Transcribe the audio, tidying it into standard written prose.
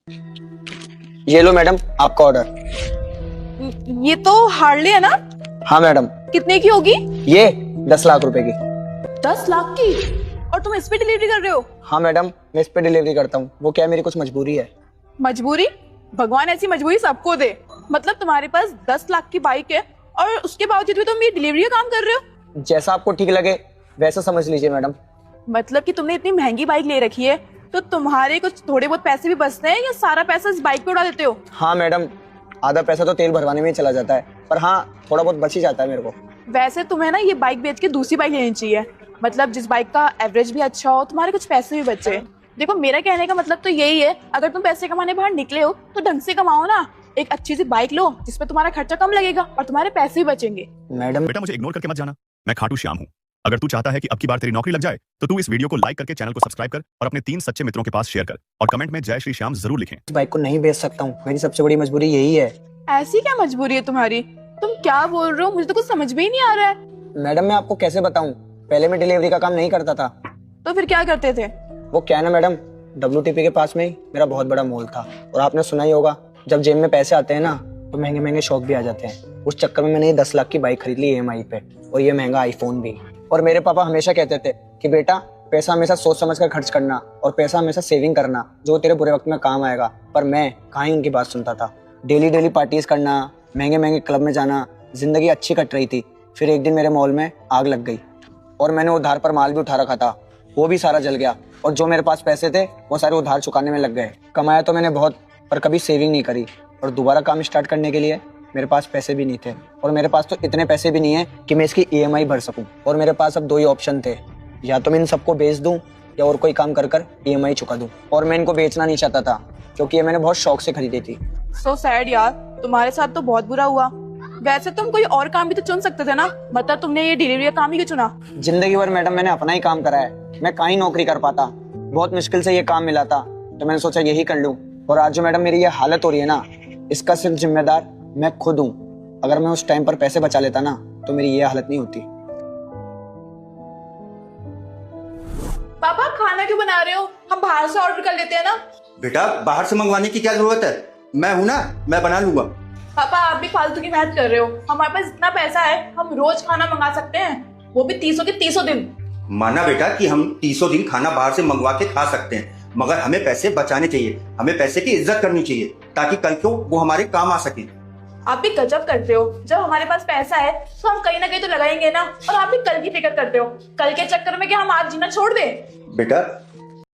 ये लो मैडम आपका ऑर्डर। ये तो हार्ले है ना? हाँ मैडम। कितने की होगी? ये 10 लाख रुपए की। 10 लाख की? और तुम इस पे डिलीवरी कर रहे हो? हाँ मैडम, मैं इस पे डिलीवरी करता हूँ। वो क्या है, मेरी कुछ मजबूरी है। मजबूरी? भगवान ऐसी मजबूरी सबको दे। मतलब तुम्हारे पास 10 लाख की बाइक है और उसके बावजूद भी तुम ये डिलीवरी का काम कर रहे हो? जैसा आपको ठीक लगे वैसा समझ लीजिए मैडम। मतलब कि तुमने इतनी महंगी बाइक ले रखी है तो तुम्हारे कुछ थोड़े बहुत पैसे भी बचते हैं या सारा पैसा इस बाइक पे उड़ा देते हो? हाँ मैडम, आधा पैसा तो तेल भरवाने में ही चला जाता है, पर हाँ थोड़ा बहुत बच ही जाता है मेरे को। वैसे तुम्हें ना ये बाइक बेच के दूसरी बाइक लेनी चाहिए। मतलब जिस बाइक का एवरेज भी अच्छा हो, तुम्हारे कुछ पैसे भी बचे। देखो मेरा कहने का मतलब तो यही है, अगर तुम पैसे कमाने बाहर निकले हो तो ढंग से कमाओ ना। एक अच्छी सी बाइक लो जिसपे तुम्हारा खर्चा कम लगेगा और तुम्हारे पैसे भी बचेंगे। मैडम बेटा मुझे इग्नोर करके मत जाना, मैं खाटू श्याम हूँ। अगर तू चाहता है कि अब की बार तेरी नौकरी लग जाए तो तू इस वीडियो को लाइक करके चैनल को सब्सक्राइब कर और अपने 3 सच्चे मित्रों के पास शेयर कर और कमेंट में जय श्री श्याम जरूर लिखें। इस बाइक को नहीं बेच सकता हूँ, मेरी सबसे बड़ी मजबूरी यही है। ऐसी क्या मजबूरी है तुम्हारी? तुम क्या बोल रहे हो? मुझे तो कुछ समझ में ही नहीं आ रहा है। मैडम मैं आपको कैसे बताऊँ, पहले मैं डिलीवरी का काम नहीं करता था। तो फिर क्या करते थे? वो क्या है ना मैडम, WTP के पास में ही मेरा बहुत बड़ा मॉल था और आपने सुना ही होगा जब जेब में पैसे आते हैं ना तो महंगे महंगे शौक भी आ जाते हैं। उस चक्कर में मैंने 10 लाख की बाइक खरीद ली EMI पे, और ये महंगा आईफोन भी। और मेरे पापा हमेशा कहते थे कि बेटा पैसा हमेशा सोच समझ कर खर्च करना और पैसा हमेशा सेविंग करना जो तेरे बुरे वक्त में काम आएगा। पर मैं कहाँ ही उनकी बात सुनता था। डेली डेली पार्टीज करना, महंगे महंगे क्लब में जाना, जिंदगी अच्छी कट रही थी। फिर एक दिन मेरे मॉल में आग लग गई और मैंने उधार पर माल भी उठा रखा था, वो भी सारा जल गया। और जो मेरे पास पैसे थे वो सारे उधार चुकाने में लग गए। कमाया तो मैंने बहुत, पर कभी सेविंग नहीं करी। और दोबारा काम स्टार्ट करने के लिए मेरे पास पैसे भी नहीं थे, और मेरे पास तो इतने पैसे भी नहीं है कि मैं इसकी EMI भर सकूं। और मेरे पास अब 2 ही ऑप्शन थे, या तो मैं इन सबको बेच दूं या और कोई काम कर कर EMI चुका दूं। और मैं इनको बेचना नहीं चाहता था क्योंकि ये मैंने बहुत शौक से खरीदी थी। सो सैड यार, तुम्हारे साथ तो बहुत बुरा हुआ। वैसे तुम कोई और काम भी तो चुन सकते थे ना। मतलब तुमने ये डिलीवरी का काम ही क्यों चुना? जिंदगी भर मैडम मैंने अपना ही काम करा है, मैं कहीं नौकरी कर पाता। बहुत मुश्किल से ये काम मिला था तो मैंने सोचा यही कर लूं। और आज जो मैडम मेरी ये हालत हो रही है ना, इसका सिर्फ जिम्मेदार मैं खुद हूँ। अगर मैं उस टाइम पर पैसे बचा लेता ना तो मेरी ये हालत नहीं होती। पापा खाना क्यों बना रहे हो? हम बाहर से ऑर्डर कर लेते हैं ना। बेटा बाहर से मंगवाने की क्या जरूरत है, मैं हूं ना, मैं बना लूंगा। पापा आप भी फालतू की मेहनत कर रहे हो। हमारे पास इतना पैसा है, हम रोज खाना मंगा सकते हैं, वो भी 300 के 300 दिन। माना बेटा कि हम 300 दिन खाना बाहर से मंगवा के खा सकते हैं, मगर हमें पैसे बचाने चाहिए, हमें पैसे की इज्जत करनी चाहिए ताकि कल को वो हमारे काम आ सके। आप भी गजब करते हो। जब हमारे पास पैसा है तो हम कहीं ना कहीं तो लगाएंगे ना। और आप भी कल की फिक्र करते हो। कल के चक्कर में क्या हम आज जीना छोड़ दें? बेटा